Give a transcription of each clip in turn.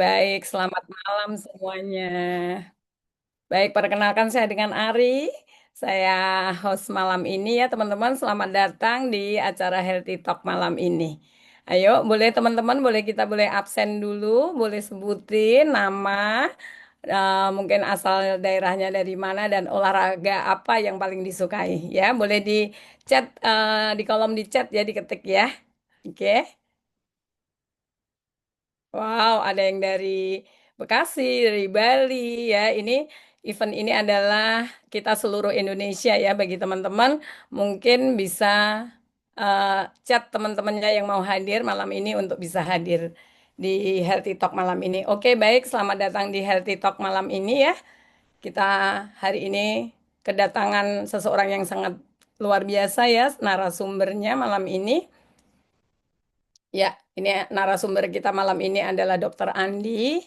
Baik, selamat malam semuanya. Baik, perkenalkan saya dengan Ari. Saya host malam ini ya teman-teman. Selamat datang di acara Healthy Talk malam ini. Ayo, boleh teman-teman, boleh absen dulu, boleh sebutin nama, mungkin asal daerahnya dari mana dan olahraga apa yang paling disukai ya. Boleh di chat, di kolom di chat ya, diketik ya. Oke. Wow, ada yang dari Bekasi, dari Bali ya. Event ini adalah kita seluruh Indonesia ya. Bagi teman-teman mungkin bisa eh, chat teman-temannya yang mau hadir malam ini untuk bisa hadir di Healthy Talk malam ini. Oke, baik. Selamat datang di Healthy Talk malam ini ya. Kita hari ini kedatangan seseorang yang sangat luar biasa ya, narasumbernya malam ini. Ya, ini narasumber kita malam ini adalah Dokter Andi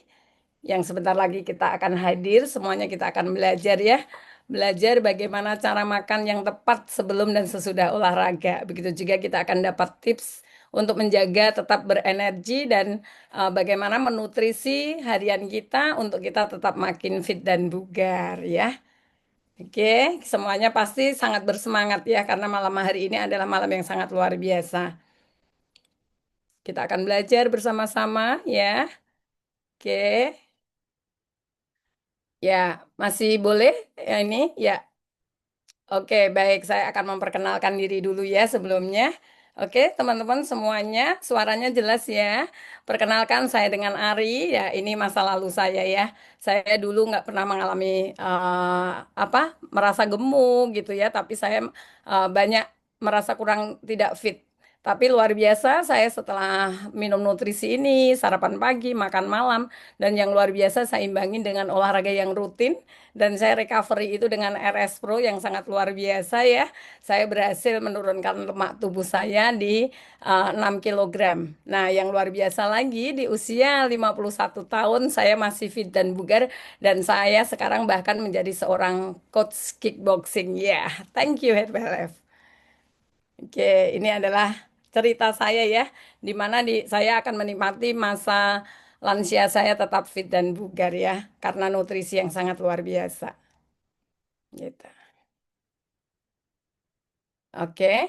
yang sebentar lagi kita akan hadir. Semuanya kita akan belajar ya. Belajar bagaimana cara makan yang tepat sebelum dan sesudah olahraga. Begitu juga kita akan dapat tips untuk menjaga tetap berenergi dan bagaimana menutrisi harian kita untuk kita tetap makin fit dan bugar ya. Oke, semuanya pasti sangat bersemangat ya karena malam hari ini adalah malam yang sangat luar biasa. Kita akan belajar bersama-sama ya. Oke, ya masih boleh ya ini ya. Oke, baik. Saya akan memperkenalkan diri dulu ya sebelumnya. Oke, teman-teman semuanya, suaranya jelas ya. Perkenalkan saya dengan Ari. Ya, ini masa lalu saya ya. Saya dulu nggak pernah mengalami apa merasa gemuk gitu ya, tapi saya banyak merasa kurang tidak fit. Tapi luar biasa, saya setelah minum nutrisi ini, sarapan pagi, makan malam, dan yang luar biasa saya imbangin dengan olahraga yang rutin dan saya recovery itu dengan RS Pro yang sangat luar biasa ya. Saya berhasil menurunkan lemak tubuh saya di 6 kilogram. Nah, yang luar biasa lagi di usia 51 tahun saya masih fit dan bugar dan saya sekarang bahkan menjadi seorang coach kickboxing. Ya, thank you HPLF. Oke, ini adalah cerita saya ya, di mana saya akan menikmati masa lansia saya tetap fit dan bugar ya, karena nutrisi yang sangat luar biasa. Gitu. Oke,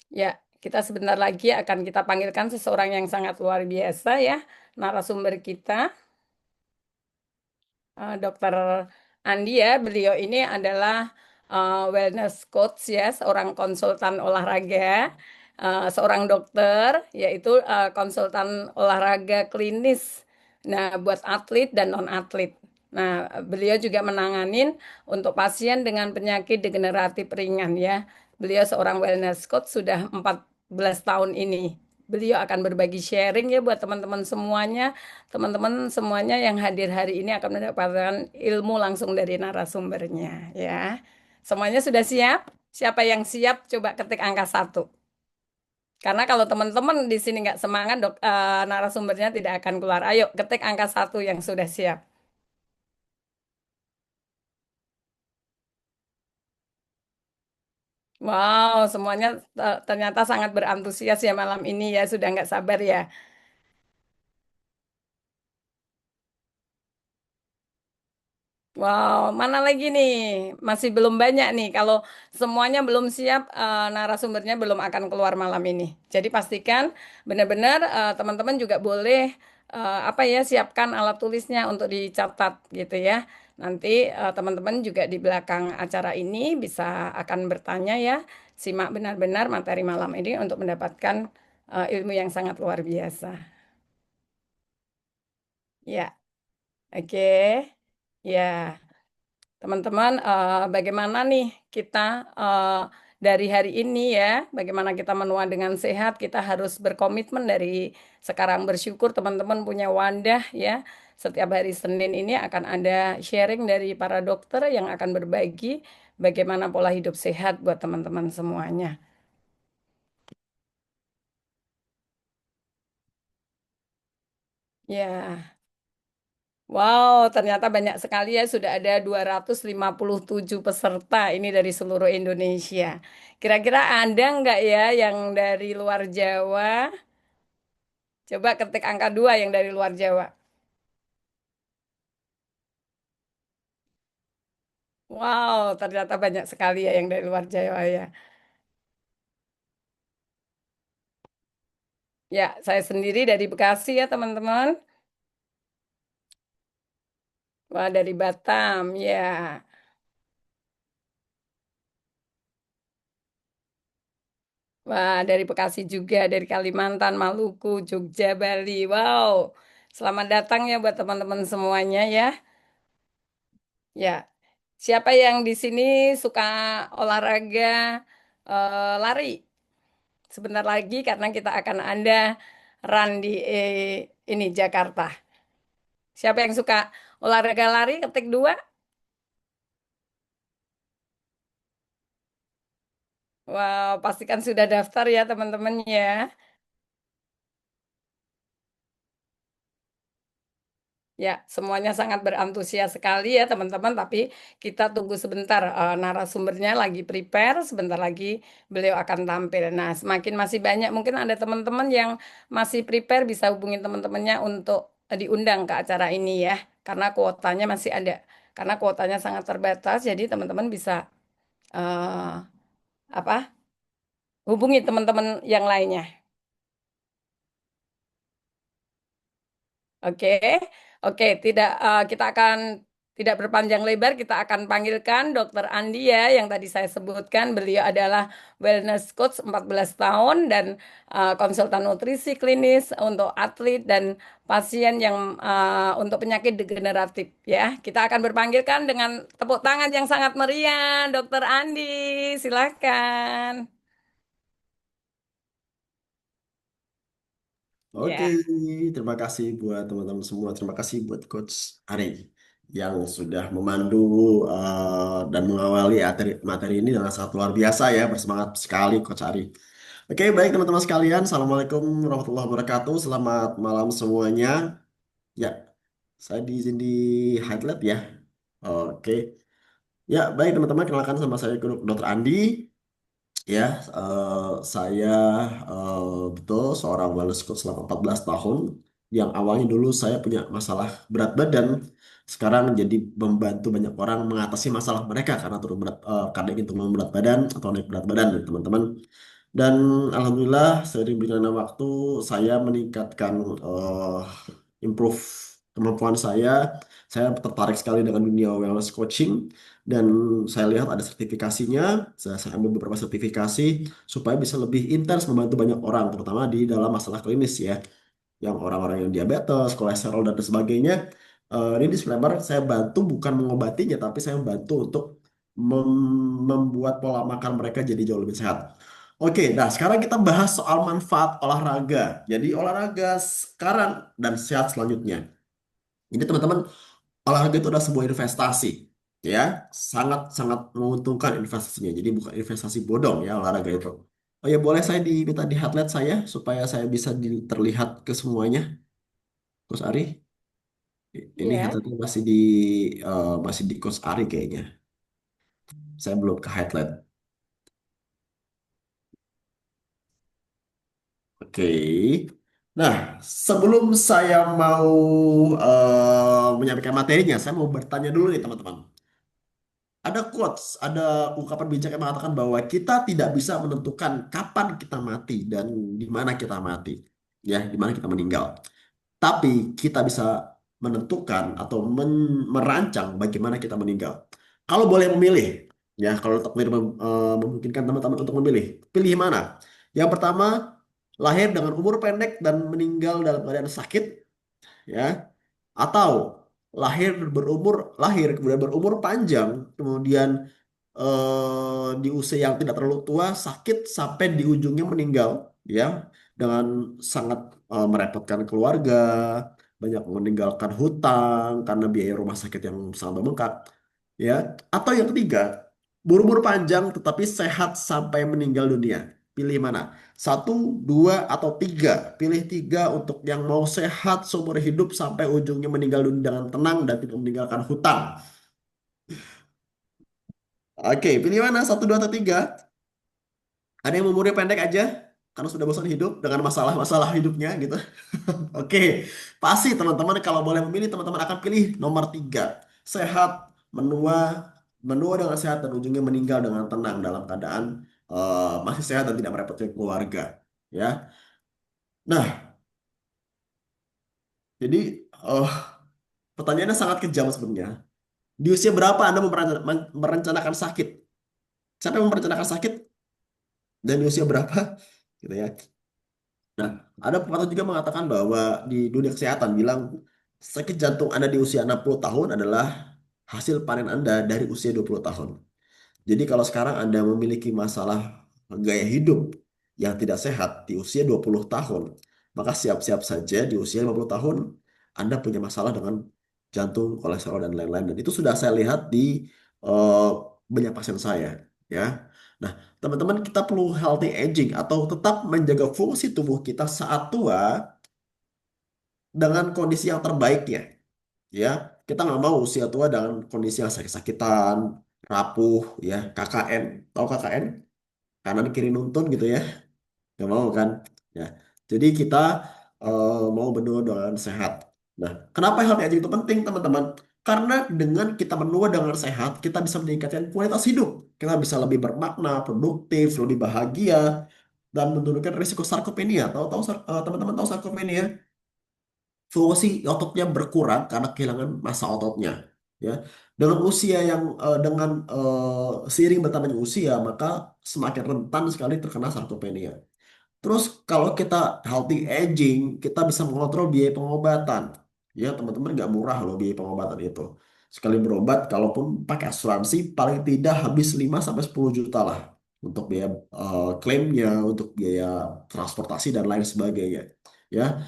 ya kita sebentar lagi akan kita panggilkan seseorang yang sangat luar biasa ya, narasumber kita, Dokter Andi ya. Beliau ini adalah wellness coach ya, seorang konsultan olahraga, seorang dokter, yaitu konsultan olahraga klinis. Nah, buat atlet dan non-atlet. Nah, beliau juga menanganin untuk pasien dengan penyakit degeneratif ringan ya. Beliau seorang wellness coach sudah 14 tahun ini. Beliau akan berbagi sharing ya buat teman-teman semuanya. Teman-teman semuanya yang hadir hari ini akan mendapatkan ilmu langsung dari narasumbernya ya. Semuanya sudah siap? Siapa yang siap? Coba ketik angka satu. Karena kalau teman-teman di sini nggak semangat, narasumbernya tidak akan keluar. Ayo ketik angka satu yang sudah siap. Wow, semuanya ternyata sangat berantusias ya malam ini ya. Sudah nggak sabar ya. Wow, mana lagi nih? Masih belum banyak nih. Kalau semuanya belum siap, narasumbernya belum akan keluar malam ini. Jadi pastikan benar-benar teman-teman juga boleh apa ya siapkan alat tulisnya untuk dicatat gitu ya. Nanti teman-teman juga di belakang acara ini bisa akan bertanya ya. Simak benar-benar materi malam ini untuk mendapatkan ilmu yang sangat luar biasa. Ya, oke. Ya. Teman-teman, bagaimana nih kita eh, dari hari ini ya, bagaimana kita menua dengan sehat, kita harus berkomitmen dari sekarang bersyukur teman-teman punya wadah ya. Setiap hari Senin ini akan ada sharing dari para dokter yang akan berbagi bagaimana pola hidup sehat buat teman-teman semuanya. Ya, wow, ternyata banyak sekali ya, sudah ada 257 peserta ini dari seluruh Indonesia. Kira-kira ada nggak ya yang dari luar Jawa? Coba ketik angka 2 yang dari luar Jawa. Wow, ternyata banyak sekali ya yang dari luar Jawa ya. Ya, saya sendiri dari Bekasi ya teman-teman. Wah, dari Batam ya. Wah, dari Bekasi juga, dari Kalimantan, Maluku, Jogja, Bali. Wow, selamat datang ya buat teman-teman semuanya ya. Ya, siapa yang di sini suka olahraga lari? Sebentar lagi karena kita akan ada run di ini Jakarta. Siapa yang suka olahraga lari? Ketik dua. Wow, pastikan sudah daftar ya teman-teman ya. Ya, semuanya sangat berantusias sekali ya teman-teman. Tapi kita tunggu sebentar. Narasumbernya lagi prepare. Sebentar lagi beliau akan tampil. Nah, semakin masih banyak. Mungkin ada teman-teman yang masih prepare bisa hubungi teman-temannya untuk diundang ke acara ini ya. Karena kuotanya masih ada. Karena kuotanya sangat terbatas. Jadi teman-teman bisa eh, apa? Hubungi teman-teman yang lainnya. Oke, oke, tidak kita akan tidak berpanjang lebar, kita akan panggilkan Dokter Andi ya, yang tadi saya sebutkan. Beliau adalah wellness coach 14 tahun dan konsultan nutrisi klinis untuk atlet dan pasien yang untuk penyakit degeneratif ya. Kita akan berpanggilkan dengan tepuk tangan yang sangat meriah, Dokter Andi. Silakan. Oke, Ya, terima kasih buat teman-teman semua. Terima kasih buat Coach Ari yang sudah memandu dan mengawali materi ini dengan sangat luar biasa ya. Bersemangat sekali Coach Ari. Oke, baik teman-teman sekalian. Assalamualaikum warahmatullahi wabarakatuh. Selamat malam semuanya. Ya, saya diizin di highlight ya. Oke. Ya, baik teman-teman. Kenalkan sama saya Dr. Andi. Ya, saya eh, betul seorang wellness coach selama 14 tahun. Yang awalnya dulu saya punya masalah berat badan, sekarang jadi membantu banyak orang mengatasi masalah mereka karena karena ingin turun berat badan atau naik berat badan, teman-teman. Dan alhamdulillah seiring berjalannya waktu saya meningkatkan improve kemampuan saya. Saya tertarik sekali dengan dunia wellness coaching dan saya lihat ada sertifikasinya. Saya ambil beberapa sertifikasi supaya bisa lebih intens membantu banyak orang, terutama di dalam masalah klinis ya, yang orang-orang yang diabetes, kolesterol dan sebagainya. Ini disclaimer, saya bantu bukan mengobatinya, tapi saya membantu untuk membuat pola makan mereka jadi jauh lebih sehat. Oke, nah sekarang kita bahas soal manfaat olahraga. Jadi olahraga sekarang dan sehat selanjutnya. Jadi teman-teman, olahraga itu adalah sebuah investasi, ya, sangat-sangat menguntungkan investasinya. Jadi bukan investasi bodong ya olahraga itu. Oh ya, boleh saya diminta di headlight saya supaya saya bisa terlihat ke semuanya, Coach Ari. Ini ya. headlightnya masih di Coach Ari kayaknya. Saya belum ke headlight. Oke. Nah, sebelum saya mau menyampaikan materinya, saya mau bertanya dulu nih teman-teman. Ada quotes, ada ungkapan bijak yang mengatakan bahwa kita tidak bisa menentukan kapan kita mati dan di mana kita mati. Ya, di mana kita meninggal. Tapi kita bisa menentukan atau merancang bagaimana kita meninggal. Kalau boleh memilih, ya kalau takdir memungkinkan teman-teman untuk memilih, pilih mana? Yang pertama, lahir dengan umur pendek dan meninggal dalam keadaan sakit, ya, atau lahir kemudian berumur panjang, kemudian di usia yang tidak terlalu tua sakit sampai di ujungnya meninggal ya dengan sangat merepotkan keluarga, banyak meninggalkan hutang karena biaya rumah sakit yang sangat membengkak ya. Atau yang ketiga, berumur panjang tetapi sehat sampai meninggal dunia. Pilih mana? Satu, dua, atau tiga? Pilih tiga untuk yang mau sehat seumur hidup sampai ujungnya meninggal dunia dengan tenang dan tidak meninggalkan hutang. Oke, pilih mana? Satu, dua, atau tiga? Ada yang umurnya pendek aja karena sudah bosan hidup dengan masalah-masalah hidupnya gitu. Oke, pasti teman-teman kalau boleh memilih teman-teman akan pilih nomor tiga. Sehat, menua, menua dengan sehat dan ujungnya meninggal dengan tenang dalam keadaan masih sehat dan tidak merepotkan keluarga. Ya, nah jadi eh, pertanyaannya sangat kejam sebenarnya. Di usia berapa Anda merencanakan sakit? Siapa yang merencanakan sakit dan di usia berapa? Gitu ya. Nah, ada pepatah juga mengatakan bahwa di dunia kesehatan bilang sakit jantung Anda di usia 60 tahun adalah hasil panen Anda dari usia 20 tahun. Jadi kalau sekarang Anda memiliki masalah gaya hidup yang tidak sehat di usia 20 tahun, maka siap-siap saja di usia 50 tahun Anda punya masalah dengan jantung, kolesterol, dan lain-lain. Dan itu sudah saya lihat di eh, banyak pasien saya. Ya. Nah, teman-teman kita perlu healthy aging atau tetap menjaga fungsi tubuh kita saat tua dengan kondisi yang terbaiknya. Ya, kita nggak mau usia tua dengan kondisi yang sakit-sakitan, rapuh, ya, KKN. Tahu KKN? Kanan kiri nuntun gitu ya, nggak mau kan? Ya, jadi kita mau benua dengan sehat. Nah, kenapa healthy aging itu penting, teman-teman? Karena dengan kita menua dengan sehat, kita bisa meningkatkan kualitas hidup. Kita bisa lebih bermakna, produktif, lebih bahagia, dan menurunkan risiko sarkopenia. Tahu-tahu teman-teman tahu sarkopenia? Fungsi ototnya berkurang karena kehilangan massa ototnya. Ya, dengan usia yang dengan seiring bertambahnya usia, maka semakin rentan sekali terkena sarkopenia. Terus kalau kita healthy aging, kita bisa mengontrol biaya pengobatan. Ya, teman-teman nggak murah loh biaya pengobatan itu. Sekali berobat, kalaupun pakai asuransi, paling tidak habis 5 sampai 10 juta lah. Untuk biaya klaimnya, untuk biaya transportasi, dan lain sebagainya. Ya,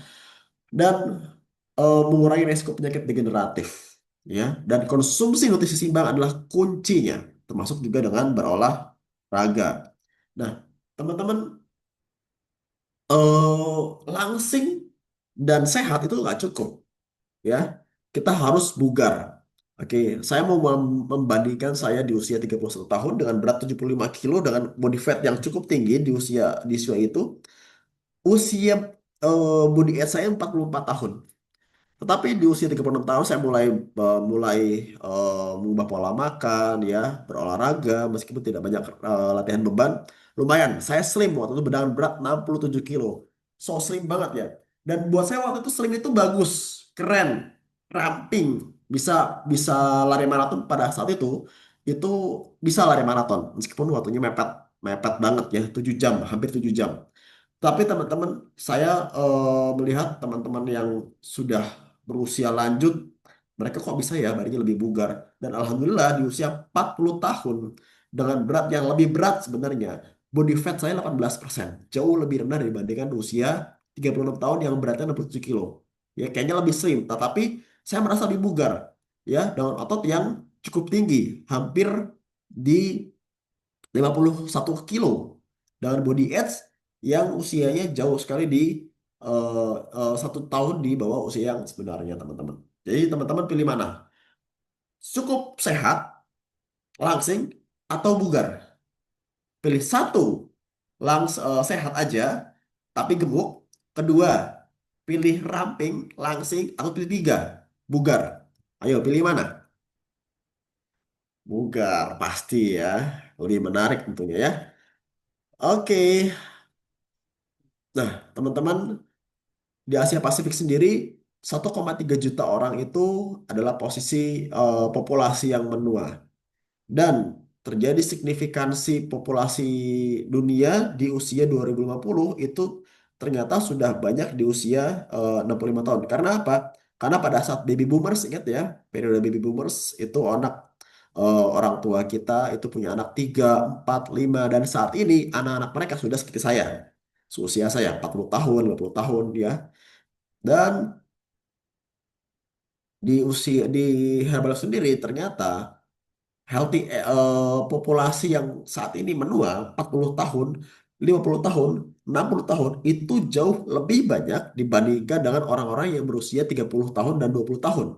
dan mengurangi resiko penyakit degeneratif. Ya, dan konsumsi nutrisi seimbang adalah kuncinya, termasuk juga dengan berolahraga. Nah, teman-teman, langsing dan sehat itu nggak cukup ya, kita harus bugar. Oke, saya mau membandingkan saya di usia 31 tahun dengan berat 75 kilo dengan body fat yang cukup tinggi di usia itu, usia body age saya 44 tahun. Tetapi di usia 36 tahun saya mulai mulai mengubah pola makan ya, berolahraga meskipun tidak banyak latihan beban. Lumayan, saya slim waktu itu dengan berat 67 kilo. So slim banget ya. Dan buat saya waktu itu slim itu bagus, keren, ramping, bisa bisa lari maraton pada saat itu bisa lari maraton meskipun waktunya mepet mepet banget ya, 7 jam, hampir 7 jam. Tapi teman-teman, saya melihat teman-teman yang sudah berusia lanjut, mereka kok bisa ya badannya lebih bugar. Dan alhamdulillah di usia 40 tahun, dengan berat yang lebih berat sebenarnya, body fat saya 18%. Jauh lebih rendah dibandingkan usia 36 tahun yang beratnya 67 kilo. Ya, kayaknya lebih slim, tetapi saya merasa lebih bugar. Ya, dengan otot yang cukup tinggi, hampir di 51 kilo dengan body age yang usianya jauh sekali di 1 tahun di bawah usia yang sebenarnya, teman-teman. Jadi teman-teman pilih mana? Cukup sehat, langsing, atau bugar? Pilih satu, sehat aja tapi gemuk. Kedua, pilih ramping, langsing, atau pilih tiga, bugar. Ayo pilih mana? Bugar, pasti ya. Lebih menarik tentunya ya. Oke. Nah, teman-teman, di Asia Pasifik sendiri 1,3 juta orang itu adalah posisi populasi yang menua. Dan terjadi signifikansi populasi dunia di usia 2050 itu ternyata sudah banyak di usia 65 tahun. Karena apa? Karena pada saat baby boomers, ingat ya, periode baby boomers itu orang tua kita itu punya anak 3, 4, 5, dan saat ini anak-anak mereka sudah seperti saya. Seusia saya 40 tahun, 50 tahun ya. Dan di Herbal sendiri ternyata populasi yang saat ini menua 40 tahun, 50 tahun, 60 tahun itu jauh lebih banyak dibandingkan dengan orang-orang yang berusia 30 tahun dan 20 tahun.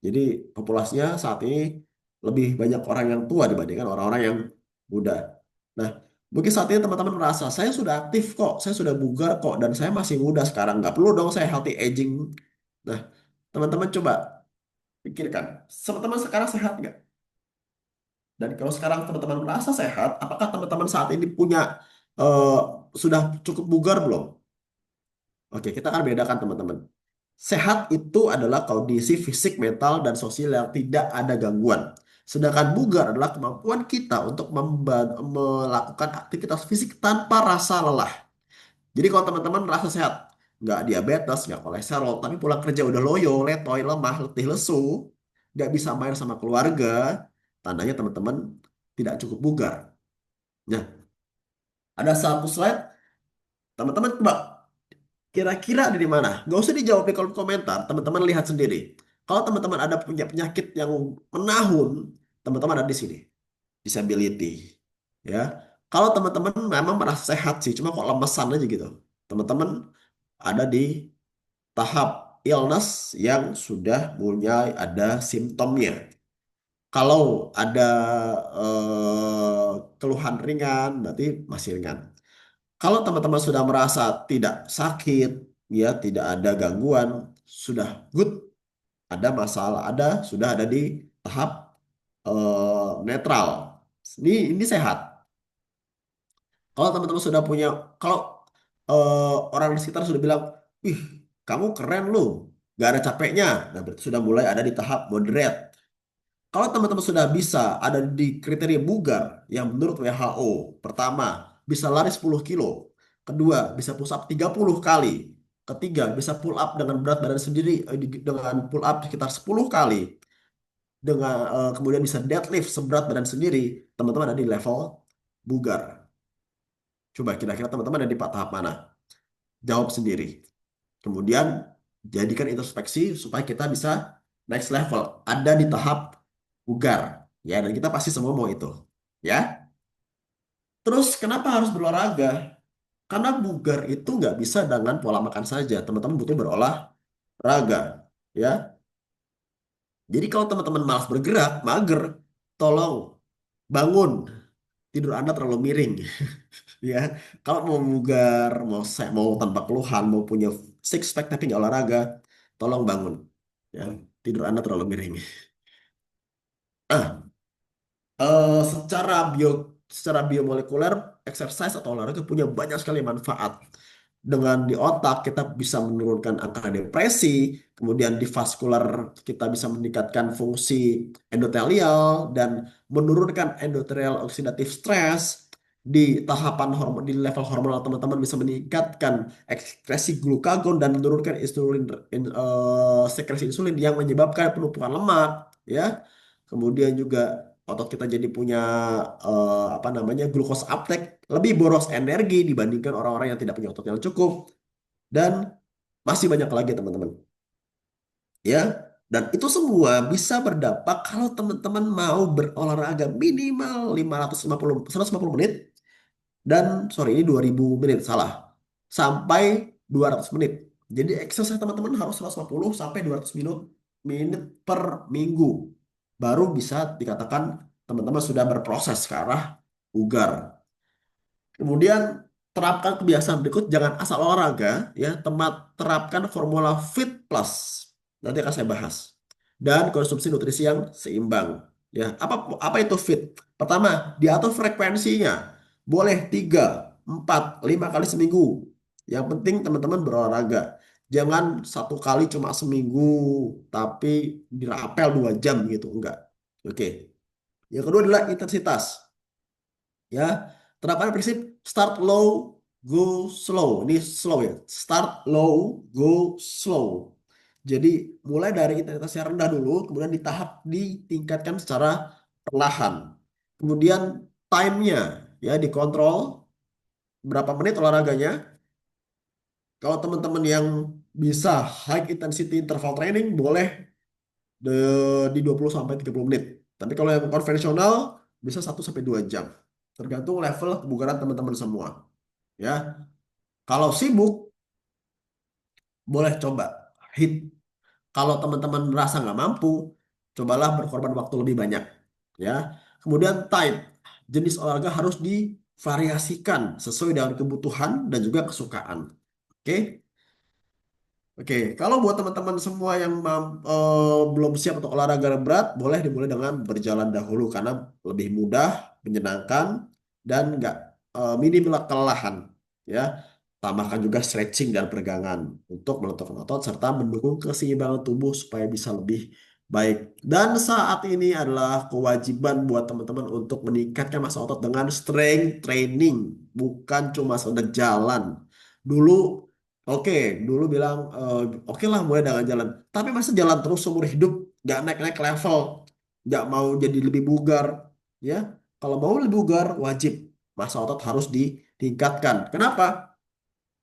Jadi populasinya saat ini lebih banyak orang yang tua dibandingkan orang-orang yang muda. Nah, mungkin saat ini teman-teman merasa saya sudah aktif kok, saya sudah bugar kok, dan saya masih muda sekarang. Nggak perlu dong saya healthy aging. Nah, teman-teman coba pikirkan, teman-teman sekarang sehat nggak? Dan kalau sekarang teman-teman merasa sehat, apakah teman-teman saat ini punya eh, sudah cukup bugar belum? Oke, kita akan bedakan teman-teman. Sehat itu adalah kondisi fisik, mental, dan sosial yang tidak ada gangguan. Sedangkan bugar adalah kemampuan kita untuk melakukan aktivitas fisik tanpa rasa lelah. Jadi kalau teman-teman merasa sehat, nggak diabetes, nggak kolesterol, tapi pulang kerja udah loyo, letoy, lemah, letih, lesu, nggak bisa main sama keluarga, tandanya teman-teman tidak cukup bugar. Nah, ada satu slide, teman-teman coba kira-kira ada di mana? Nggak usah dijawab di kolom komentar, teman-teman lihat sendiri. Kalau teman-teman ada punya penyakit yang menahun, teman-teman ada di sini, disability. Ya, kalau teman-teman memang merasa sehat sih, cuma kok lemesan aja gitu. Teman-teman ada di tahap illness yang sudah mulai ada simptomnya. Kalau ada keluhan ringan, berarti masih ringan. Kalau teman-teman sudah merasa tidak sakit, ya tidak ada gangguan, sudah good, ada masalah, sudah ada di tahap netral. Ini sehat. Kalau teman-teman sudah punya, kalau orang di sekitar sudah bilang, wih, kamu keren lu, gak ada capeknya, nah berarti sudah mulai ada di tahap moderate. Kalau teman-teman sudah bisa ada di kriteria bugar yang menurut WHO, pertama, bisa lari 10 kilo, kedua, bisa push up 30 kali, ketiga, bisa pull up dengan berat badan sendiri dengan pull up sekitar 10 kali, dengan kemudian bisa deadlift seberat badan sendiri, teman-teman ada di level bugar. Coba kira-kira teman-teman ada di tahap mana? Jawab sendiri. Kemudian jadikan introspeksi supaya kita bisa next level, ada di tahap bugar. Ya, dan kita pasti semua mau itu. Ya. Terus kenapa harus berolahraga? Karena bugar itu nggak bisa dengan pola makan saja. Teman-teman butuh berolahraga. Ya. Jadi kalau teman-teman malas bergerak, mager, tolong bangun. Tidur Anda terlalu miring. Ya, kalau mau bugar, mau tanpa keluhan, mau punya six pack tapi nggak olahraga, tolong bangun. Ya, tidur Anda terlalu miring. Ah, secara biomolekuler, exercise atau olahraga punya banyak sekali manfaat. Dengan di otak kita bisa menurunkan angka depresi, kemudian di vaskular kita bisa meningkatkan fungsi endotelial dan menurunkan endothelial oxidative stress. Di tahapan hormon di level hormonal teman-teman bisa meningkatkan ekskresi glukagon dan menurunkan sekresi insulin yang menyebabkan penumpukan lemak, ya. Kemudian juga otot kita jadi punya apa namanya glucose uptake, lebih boros energi dibandingkan orang-orang yang tidak punya otot yang cukup, dan masih banyak lagi teman-teman, ya. Dan itu semua bisa berdampak kalau teman-teman mau berolahraga minimal 150 menit, dan sorry ini 2000 menit, salah, sampai 200 menit. Jadi exercise teman-teman harus 150 sampai 200 menit per minggu. Baru bisa dikatakan teman-teman sudah berproses ke arah bugar. Kemudian terapkan kebiasaan berikut, jangan asal olahraga, ya, terapkan formula Fit Plus. Nanti akan saya bahas. Dan konsumsi nutrisi yang seimbang. Ya, apa itu fit? Pertama, diatur frekuensinya. Boleh 3, 4, 5 kali seminggu. Yang penting teman-teman berolahraga. Jangan satu kali cuma seminggu, tapi dirapel 2 jam gitu. Enggak. Oke. Yang kedua adalah intensitas. Ya, terapkan prinsip start low, go slow. Ini slow ya. Start low, go slow. Jadi mulai dari intensitas yang rendah dulu, kemudian ditingkatkan secara perlahan. Kemudian time-nya ya dikontrol berapa menit olahraganya. Kalau teman-teman yang bisa high intensity interval training boleh di 20 sampai 30 menit. Tapi kalau yang konvensional bisa 1 sampai 2 jam. Tergantung level kebugaran teman-teman semua. Ya, kalau sibuk boleh coba hit. Kalau teman-teman merasa nggak mampu, cobalah berkorban waktu lebih banyak. Ya, kemudian type, jenis olahraga harus divariasikan sesuai dengan kebutuhan dan juga kesukaan. Oke, Oke, kalau buat teman-teman semua yang belum siap untuk olahraga berat, boleh dimulai dengan berjalan dahulu karena lebih mudah, menyenangkan, dan nggak minim kelelahan. Ya, tambahkan juga stretching dan peregangan untuk melunturkan otot serta mendukung keseimbangan tubuh supaya bisa lebih baik. Dan saat ini adalah kewajiban buat teman-teman untuk meningkatkan massa otot dengan strength training, bukan cuma sekedar jalan. Dulu Oke, dulu bilang oke lah mulai dengan jalan. Tapi masa jalan terus seumur hidup, nggak naik-naik level, nggak mau jadi lebih bugar, ya? Kalau mau lebih bugar, wajib masa otot harus ditingkatkan. Kenapa?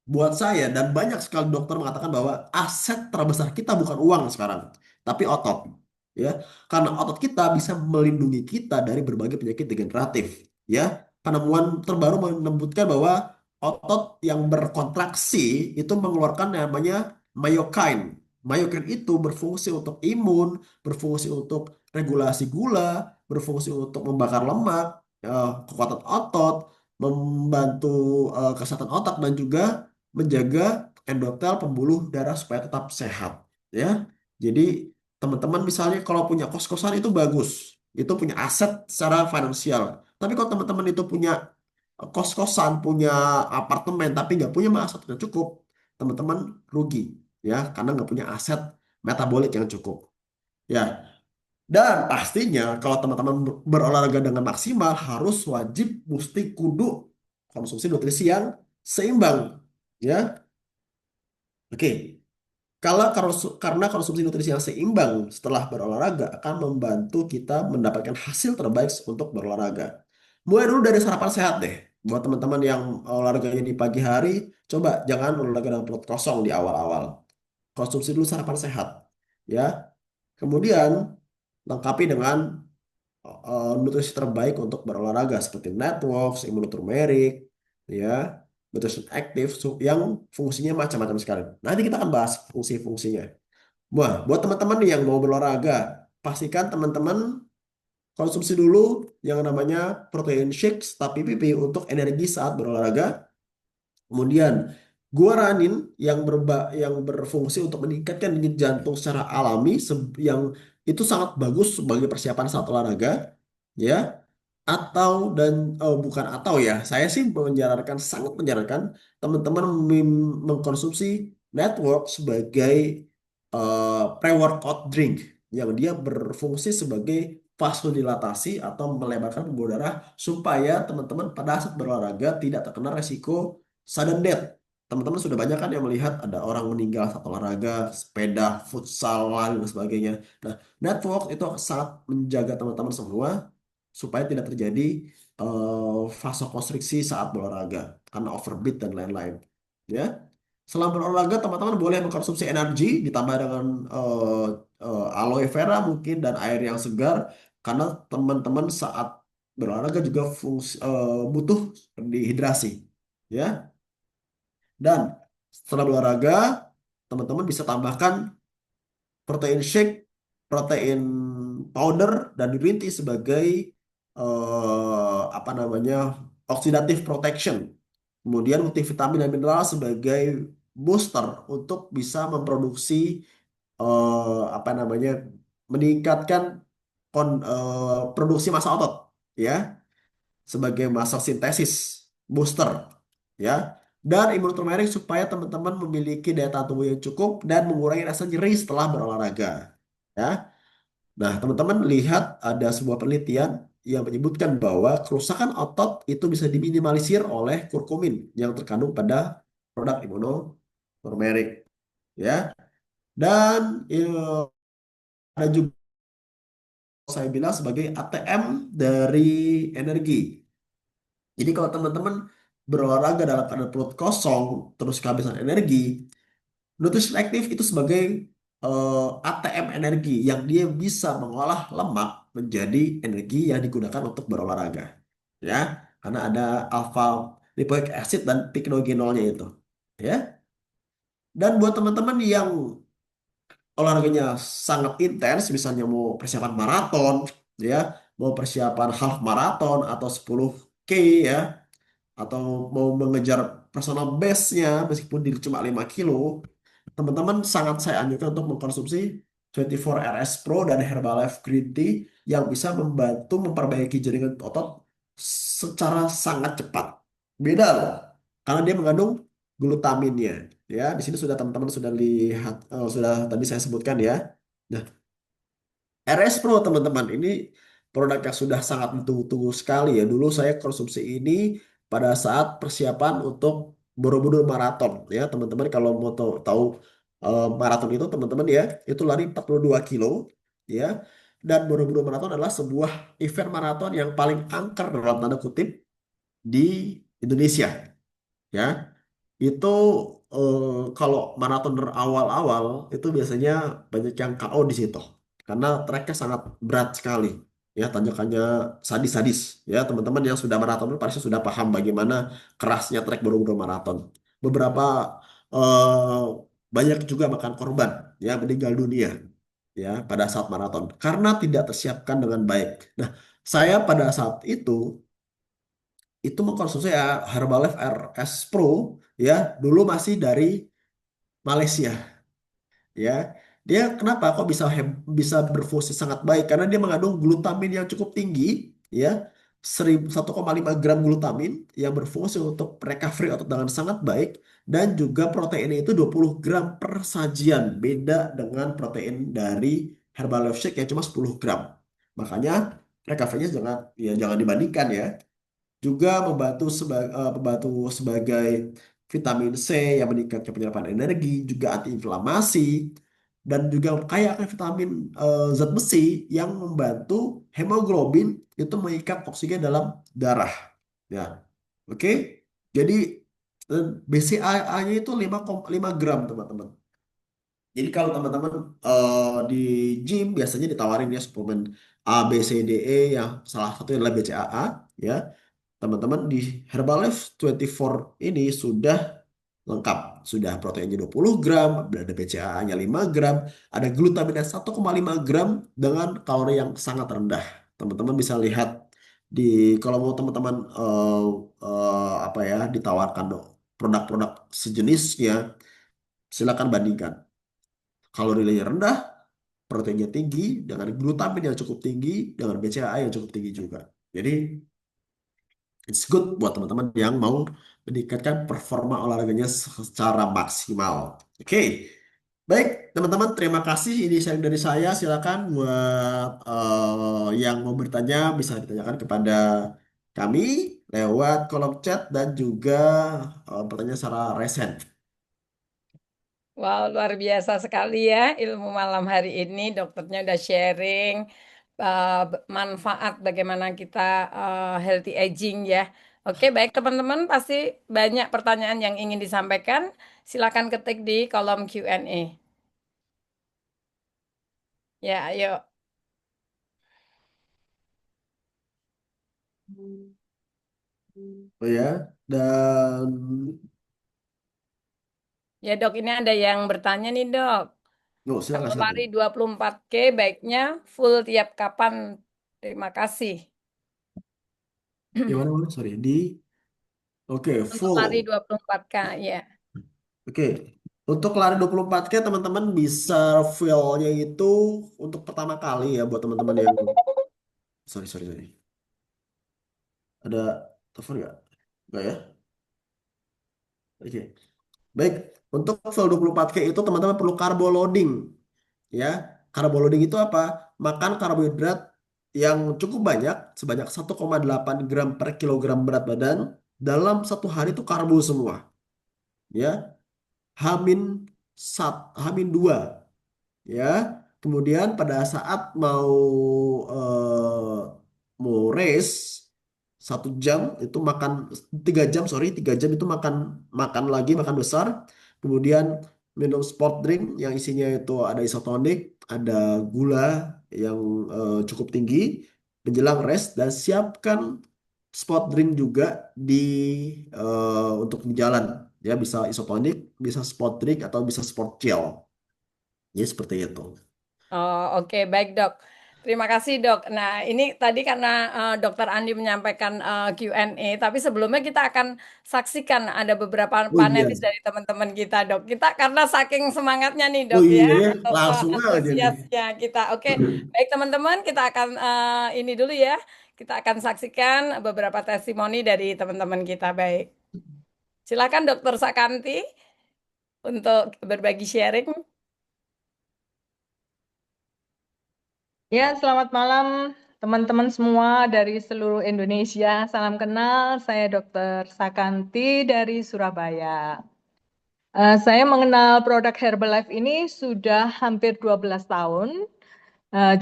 Buat saya dan banyak sekali dokter mengatakan bahwa aset terbesar kita bukan uang sekarang, tapi otot. Ya, karena otot kita bisa melindungi kita dari berbagai penyakit degeneratif. Ya, penemuan terbaru menyebutkan bahwa otot yang berkontraksi itu mengeluarkan namanya myokine. Myokine itu berfungsi untuk imun, berfungsi untuk regulasi gula, berfungsi untuk membakar lemak, kekuatan otot, membantu kesehatan otak dan juga menjaga endotel pembuluh darah supaya tetap sehat ya. Jadi teman-teman misalnya kalau punya kos-kosan itu bagus. Itu punya aset secara finansial. Tapi kalau teman-teman itu punya kos-kosan, punya apartemen tapi nggak punya aset yang cukup, teman-teman rugi ya karena nggak punya aset metabolik yang cukup. Ya, dan pastinya kalau teman-teman berolahraga dengan maksimal harus wajib mesti kudu konsumsi nutrisi yang seimbang ya. Oke, karena konsumsi nutrisi yang seimbang setelah berolahraga akan membantu kita mendapatkan hasil terbaik untuk berolahraga. Mulai dulu dari sarapan sehat deh. Buat teman-teman yang olahraganya di pagi hari, coba jangan olahraga dengan perut kosong di awal-awal. Konsumsi dulu sarapan sehat. Ya, kemudian lengkapi dengan nutrisi terbaik untuk berolahraga seperti networks, immunoturmeric, ya, nutrisi aktif yang fungsinya macam-macam sekali. Nanti kita akan bahas fungsi-fungsinya. Wah, buat teman-teman nih yang mau berolahraga, pastikan teman-teman konsumsi dulu yang namanya protein shakes tapi pipi untuk energi saat berolahraga. Kemudian guaranin yang berfungsi untuk meningkatkan denyut jantung secara alami yang itu sangat bagus sebagai persiapan saat olahraga ya. Atau dan bukan atau ya, saya sih sangat menyarankan teman-teman mengkonsumsi network sebagai pre-workout drink yang dia berfungsi sebagai vasodilatasi atau melebarkan pembuluh darah supaya teman-teman pada saat berolahraga tidak terkena resiko sudden death. Teman-teman sudah banyak kan yang melihat ada orang meninggal saat olahraga, sepeda, futsal, lari, dan sebagainya. Nah, network itu sangat menjaga teman-teman semua supaya tidak terjadi vasokonstriksi saat berolahraga karena overbeat dan lain-lain. Ya, selama berolahraga teman-teman boleh mengkonsumsi energi ditambah dengan aloe vera mungkin dan air yang segar karena teman-teman saat berolahraga juga butuh dehidrasi. Ya, dan setelah berolahraga teman-teman bisa tambahkan protein shake, protein powder, dan green tea sebagai apa namanya oxidative protection. Kemudian multivitamin dan mineral sebagai booster untuk bisa memproduksi apa namanya meningkatkan produksi massa otot ya sebagai massa sintesis booster ya dan imunoturmerik supaya teman-teman memiliki daya tahan tubuh yang cukup dan mengurangi rasa nyeri setelah berolahraga ya. Nah, teman-teman lihat ada sebuah penelitian yang menyebutkan bahwa kerusakan otot itu bisa diminimalisir oleh kurkumin yang terkandung pada produk imunoturmerik ya. Dan ada juga saya bilang sebagai ATM dari energi. Jadi kalau teman-teman berolahraga dalam keadaan perut kosong terus kehabisan energi, nutrisi aktif itu sebagai ATM energi yang dia bisa mengolah lemak menjadi energi yang digunakan untuk berolahraga. Ya, karena ada alpha lipoic acid dan pycnogenolnya itu. Ya. Dan buat teman-teman yang olahraganya sangat intens, misalnya mau persiapan maraton, ya, mau persiapan half maraton atau 10K ya, atau mau mengejar personal best-nya meskipun diri cuma 5 kilo, teman-teman sangat saya anjurkan untuk mengkonsumsi 24 RS Pro dan Herbalife Green Tea yang bisa membantu memperbaiki jaringan otot secara sangat cepat. Beda loh, karena dia mengandung glutaminnya. Ya, di sini sudah teman-teman sudah lihat, sudah tadi saya sebutkan ya. Nah, RS Pro teman-teman ini produk yang sudah sangat ditunggu-tunggu sekali ya. Dulu saya konsumsi ini pada saat persiapan untuk Borobudur Marathon ya teman-teman. Kalau mau tahu maraton itu teman-teman ya, itu lari 42 kilo ya. Dan Borobudur Marathon adalah sebuah event maraton yang paling angker dalam tanda kutip di Indonesia ya. Itu eh, kalau maratoner awal-awal itu biasanya banyak yang KO di situ karena treknya sangat berat sekali ya, tanjakannya sadis-sadis ya. Teman-teman yang sudah maraton pasti sudah paham bagaimana kerasnya trek Borobudur Marathon. Beberapa eh, banyak juga makan korban ya, meninggal dunia ya pada saat maraton karena tidak tersiapkan dengan baik. Nah, saya pada saat itu mengkonsumsi ya Herbalife RS Pro ya, dulu masih dari Malaysia ya. Dia kenapa kok bisa berfungsi sangat baik? Karena dia mengandung glutamin yang cukup tinggi ya. 1,5 gram glutamin yang berfungsi untuk recovery otot dengan sangat baik, dan juga proteinnya itu 20 gram per sajian. Beda dengan protein dari Herbalife Shake yang cuma 10 gram. Makanya recovery-nya jangan dibandingkan ya. Juga membantu sebagai vitamin C yang meningkatkan penyerapan energi, juga antiinflamasi, dan juga kaya akan vitamin zat besi yang membantu hemoglobin itu mengikat oksigen dalam darah. Ya, oke. Jadi BCAA-nya itu 5 gram, teman-teman. Jadi kalau teman-teman di gym biasanya ditawarin ya suplemen A, B, C, D, E, yang salah satunya adalah BCAA ya. Teman-teman di Herbalife 24 ini sudah lengkap. Sudah proteinnya 20 gram, ada BCAA-nya 5 gram, ada glutaminnya 1,5 gram dengan kalori yang sangat rendah. Teman-teman bisa lihat di, kalau mau teman-teman apa ya, ditawarkan produk-produk sejenisnya, silakan bandingkan. Kalorinya rendah, proteinnya tinggi, dengan glutamin yang cukup tinggi, dengan BCAA yang cukup tinggi juga. Jadi it's good buat teman-teman yang mau meningkatkan performa olahraganya secara maksimal. Oke, baik teman-teman, terima kasih. Ini sharing dari saya. Silakan buat yang mau bertanya bisa ditanyakan kepada kami lewat kolom chat dan juga pertanyaan secara resen. Wow, luar biasa sekali ya ilmu malam hari ini. Dokternya udah sharing manfaat bagaimana kita healthy aging ya. Oke, baik teman-teman, pasti banyak pertanyaan yang ingin disampaikan. Silakan ketik di kolom Q&A. Ya, ayo. Oh ya, dan Ya, Dok, ini ada yang bertanya nih, Dok. silakan Kalau lari silakan. 24K baiknya full tiap kapan? Terima kasih. Gimana, mana? Sorry, oke, Untuk lari full. 24K, ya. Oke, untuk lari 24K teman-teman bisa fuelnya itu untuk pertama kali ya, buat teman-teman yang sorry sorry sorry. Ada telepon nggak? Nggak ya? Oke. Baik, untuk fuel 24K itu teman-teman perlu carbo loading ya. Carbo loading itu apa? Makan karbohidrat yang cukup banyak sebanyak 1,8 gram per kilogram berat badan dalam satu hari, itu karbo semua ya. Hamin Hamin 2 ya. Kemudian pada saat mau race 1 jam itu makan, 3 jam, sorry, 3 jam itu makan, makan besar. Kemudian minum sport drink yang isinya itu ada isotonik, ada gula yang cukup tinggi menjelang race, dan siapkan sport drink juga di untuk di jalan ya, bisa isotonik, bisa sport drink, atau bisa sport gel. Jadi seperti itu. Oh, oke, baik, Dok. Terima kasih dok. Nah ini tadi karena Dokter Andi menyampaikan Q&A, tapi sebelumnya kita akan saksikan ada beberapa Oh panelis iya, dari teman-teman kita dok. Kita karena saking semangatnya nih oh dok ya, iya, ya. untuk Langsung aja nih. antusiasnya kita. Oke, baik teman-teman, kita akan ini dulu ya. Kita akan saksikan beberapa testimoni dari teman-teman kita. Baik, silakan Dokter Sakanti untuk berbagi sharing. Ya, selamat malam teman-teman semua dari seluruh Indonesia. Salam kenal, saya Dr. Sakanti dari Surabaya. Saya mengenal produk Herbalife ini sudah hampir 12 tahun.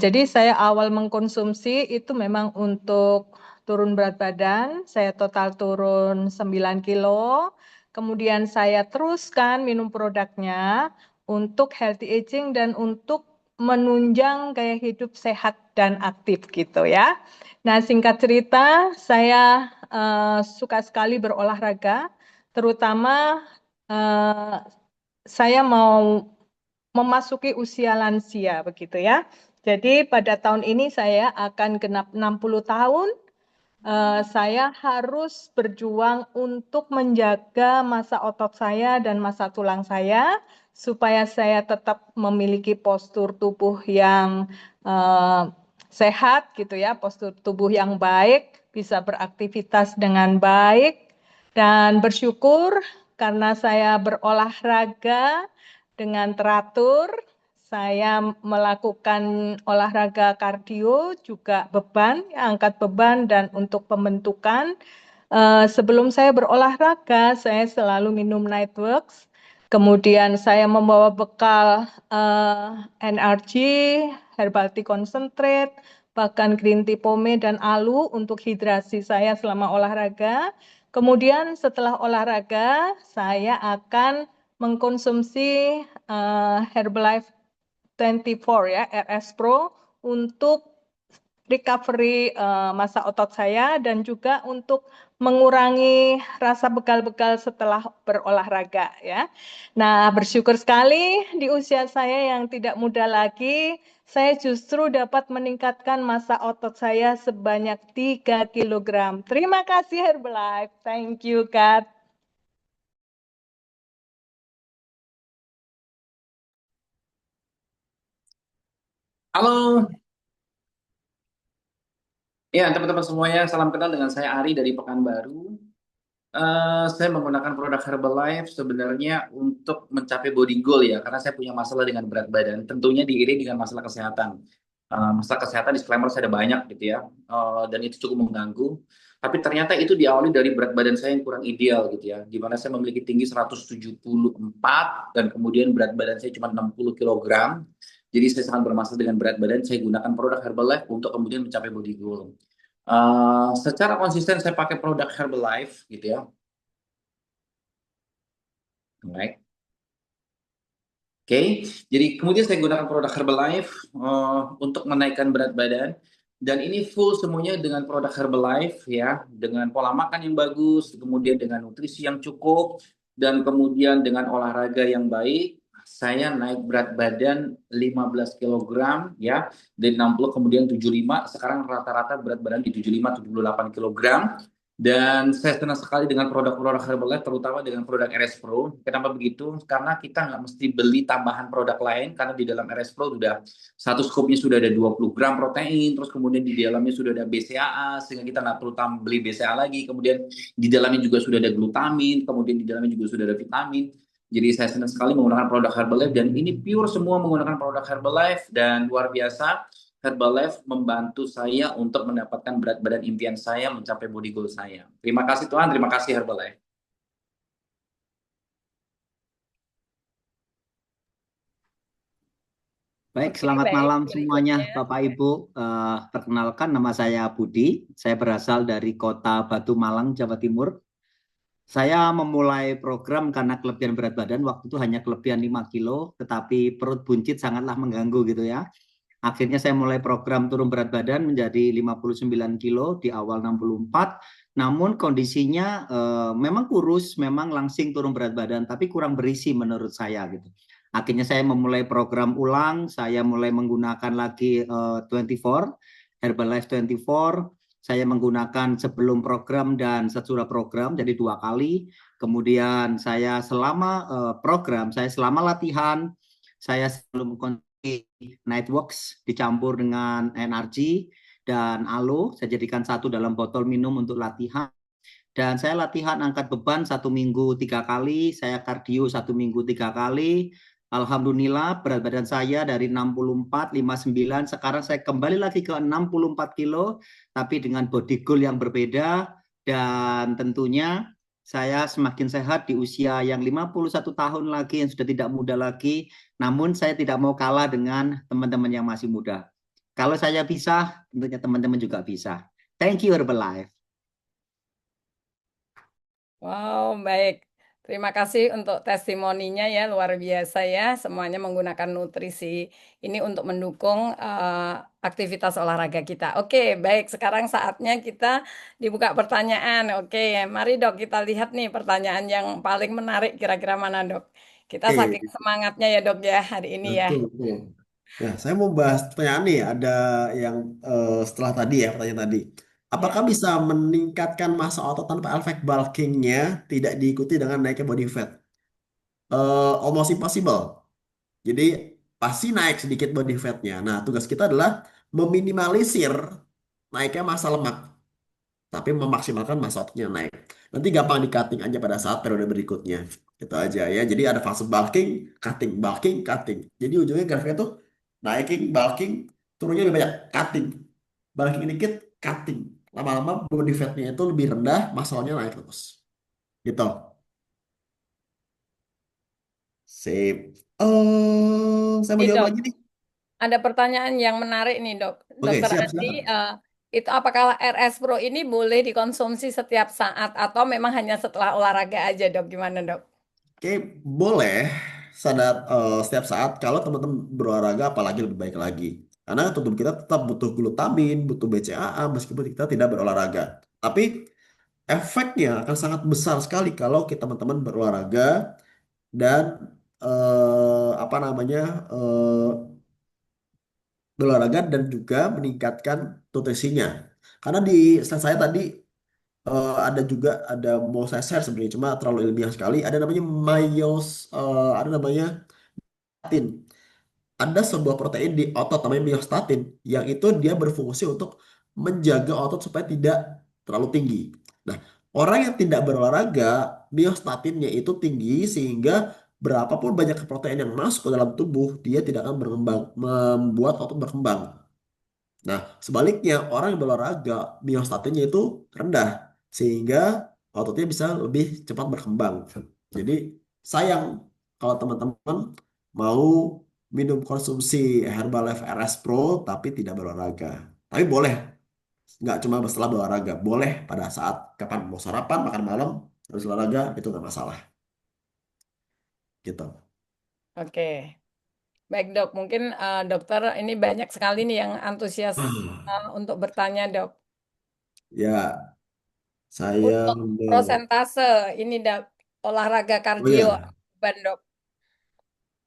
Jadi saya awal mengkonsumsi itu memang untuk turun berat badan, saya total turun 9 kilo. Kemudian saya teruskan minum produknya untuk healthy aging dan untuk menunjang gaya hidup sehat dan aktif gitu ya. Nah, singkat cerita, saya suka sekali berolahraga, terutama eh, saya mau memasuki usia lansia begitu ya. Jadi pada tahun ini saya akan genap 60 tahun. Saya harus berjuang untuk menjaga masa otot saya dan masa tulang saya supaya saya tetap memiliki postur tubuh yang eh, sehat gitu ya, postur tubuh yang baik, bisa beraktivitas dengan baik dan bersyukur karena saya berolahraga dengan teratur, saya melakukan olahraga kardio, juga beban, angkat beban, dan untuk pembentukan. Sebelum saya berolahraga, saya selalu minum Nightworks. Kemudian saya membawa bekal NRG, Herbal Tea Concentrate, bahkan green tea pomade dan alu untuk hidrasi saya selama olahraga. Kemudian setelah olahraga, saya akan mengkonsumsi Herbalife 24 ya, RS Pro untuk recovery masa otot saya dan juga untuk mengurangi rasa begal-begal setelah berolahraga ya. Nah, bersyukur sekali di usia saya yang tidak muda lagi, saya justru dapat meningkatkan masa otot saya sebanyak 3 kilogram. Terima kasih Herbalife. Thank you, Kat. Halo, ya teman-teman semuanya, salam kenal dengan saya Ari dari Pekanbaru. Saya menggunakan produk Herbalife sebenarnya untuk mencapai body goal ya, karena saya punya masalah dengan berat badan, tentunya diiringi dengan masalah kesehatan. Masalah kesehatan disclaimer saya ada banyak gitu ya, dan itu cukup mengganggu. Tapi ternyata itu diawali dari berat badan saya yang kurang ideal gitu ya, di mana saya memiliki tinggi 174 dan kemudian berat badan saya cuma 60 kilogram. Jadi saya sangat bermasalah dengan berat badan, saya gunakan produk Herbalife untuk kemudian mencapai body goal. Secara konsisten saya pakai produk Herbalife gitu ya. Baik. Oke, jadi kemudian saya gunakan produk Herbalife untuk menaikkan berat badan dan ini full semuanya dengan produk Herbalife ya, dengan pola makan yang bagus, kemudian dengan nutrisi yang cukup dan kemudian dengan olahraga yang baik. Saya naik berat badan 15 kilogram ya, dari 60 kemudian 75, sekarang rata-rata berat badan di 75-78 kilogram. Dan saya senang sekali dengan produk-produk Herbalife, terutama dengan produk RS Pro. Kenapa begitu? Karena kita nggak mesti beli tambahan produk lain, karena di dalam RS Pro sudah satu skupnya sudah ada 20 gram protein, terus kemudian di dalamnya sudah ada BCAA, sehingga kita nggak perlu beli BCAA lagi. Kemudian di dalamnya juga sudah ada glutamin, kemudian di dalamnya juga sudah ada vitamin. Jadi saya senang sekali menggunakan produk Herbalife, dan ini pure semua menggunakan produk Herbalife, dan luar biasa. Herbalife membantu saya untuk mendapatkan berat badan impian saya, mencapai body goal saya. Terima kasih Tuhan, terima kasih Herbalife. Baik, Oke, selamat baik. malam semuanya, Berikutnya. Bapak Ibu. Perkenalkan, nama saya Budi. Saya berasal dari Kota Batu Malang, Jawa Timur. Saya memulai program karena kelebihan berat badan. Waktu itu hanya kelebihan 5 kilo, tetapi perut buncit sangatlah mengganggu gitu ya. Akhirnya saya mulai program turun berat badan menjadi 59 kilo di awal 64. Namun kondisinya memang kurus, memang langsing turun berat badan, tapi kurang berisi menurut saya gitu. Akhirnya saya memulai program ulang, saya mulai menggunakan lagi 24, Herbalife 24. Saya menggunakan sebelum program dan sesudah program, jadi 2 kali. Kemudian saya selama program, saya selama latihan, saya sebelum mengkonsumsi Nightworks dicampur dengan NRG dan Alo, saya jadikan satu dalam botol minum untuk latihan. Dan saya latihan angkat beban 1 minggu 3 kali, saya kardio 1 minggu 3 kali. Alhamdulillah berat badan saya dari 64, 59, sekarang saya kembali lagi ke 64 kilo, tapi dengan body goal yang berbeda. Dan tentunya saya semakin sehat di usia yang 51 tahun lagi, yang sudah tidak muda lagi. Namun saya tidak mau kalah dengan teman-teman yang masih muda. Kalau saya bisa, tentunya teman-teman juga bisa. Thank you Herbalife. Wow, baik. Terima kasih untuk testimoninya ya, luar biasa ya. Semuanya menggunakan nutrisi ini untuk mendukung aktivitas olahraga kita. Oke, baik. Sekarang saatnya kita dibuka pertanyaan. Oke, mari dok kita lihat nih pertanyaan yang paling menarik kira-kira mana dok. Kita saking Oke, semangatnya ya dok ya hari ini ya. betul, betul. Nah, saya mau bahas pertanyaan nih. Ada yang setelah tadi ya, pertanyaan tadi. Apakah Ya. bisa meningkatkan massa otot tanpa efek bulkingnya tidak diikuti dengan naiknya body fat? Almost impossible. Jadi pasti naik sedikit body fatnya. Nah, tugas kita adalah meminimalisir naiknya massa lemak, tapi memaksimalkan massa ototnya naik. Nanti gampang di cutting aja pada saat periode berikutnya. Itu aja ya. Jadi ada fase bulking, cutting, bulking, cutting. Jadi ujungnya grafiknya tuh naikin, bulking, turunnya lebih banyak, cutting. Bulking dikit, cutting. Lama-lama body fatnya itu lebih rendah, masalahnya naik terus. Gitu. Sip. Saya mau Ini jawab dok, lagi nih. ada pertanyaan yang menarik nih dok. Oke, Dokter siap, Andi, silakan. itu apakah RS Pro ini boleh dikonsumsi setiap saat atau memang hanya setelah olahraga aja dok? Gimana dok? Oke, boleh setiap saat kalau teman-teman berolahraga apalagi lebih baik lagi. Karena tubuh kita tetap butuh glutamin, butuh BCAA meskipun kita tidak berolahraga. Tapi efeknya akan sangat besar sekali kalau kita teman-teman berolahraga dan apa namanya berolahraga dan juga meningkatkan nutrisinya. Karena di slide saya tadi ada juga mau saya share sebenarnya cuma terlalu ilmiah sekali. Ada namanya ada namanya statin. Ada sebuah protein di otot namanya myostatin yang itu dia berfungsi untuk menjaga otot supaya tidak terlalu tinggi. Nah, orang yang tidak berolahraga, myostatinnya itu tinggi sehingga berapapun banyak protein yang masuk ke dalam tubuh, dia tidak akan berkembang, membuat otot berkembang. Nah, sebaliknya orang yang berolahraga, myostatinnya itu rendah sehingga ototnya bisa lebih cepat berkembang. Jadi sayang kalau teman-teman mau minum konsumsi Herbalife RS Pro tapi tidak berolahraga. Tapi boleh, nggak cuma setelah berolahraga, boleh pada saat kapan mau sarapan, makan malam, harus olahraga itu nggak masalah. Gitu. Oke, baik dok. Mungkin dokter ini banyak sekali nih yang antusias untuk bertanya dok. Ya, saya Untuk udah. prosentase ini dok, olahraga Oh kardio ya. ban dok.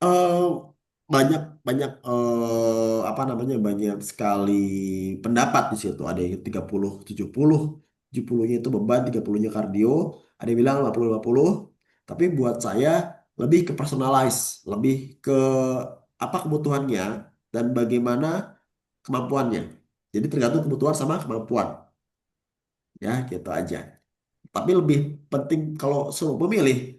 eh banyak banyak apa namanya banyak sekali pendapat di situ. Ada yang 30 70, 70-nya itu beban, 30-nya kardio, ada yang bilang 50-50. Tapi buat saya lebih ke personalize, lebih ke apa kebutuhannya dan bagaimana kemampuannya. Jadi tergantung kebutuhan sama kemampuan, ya gitu aja. Tapi lebih penting kalau suruh memilih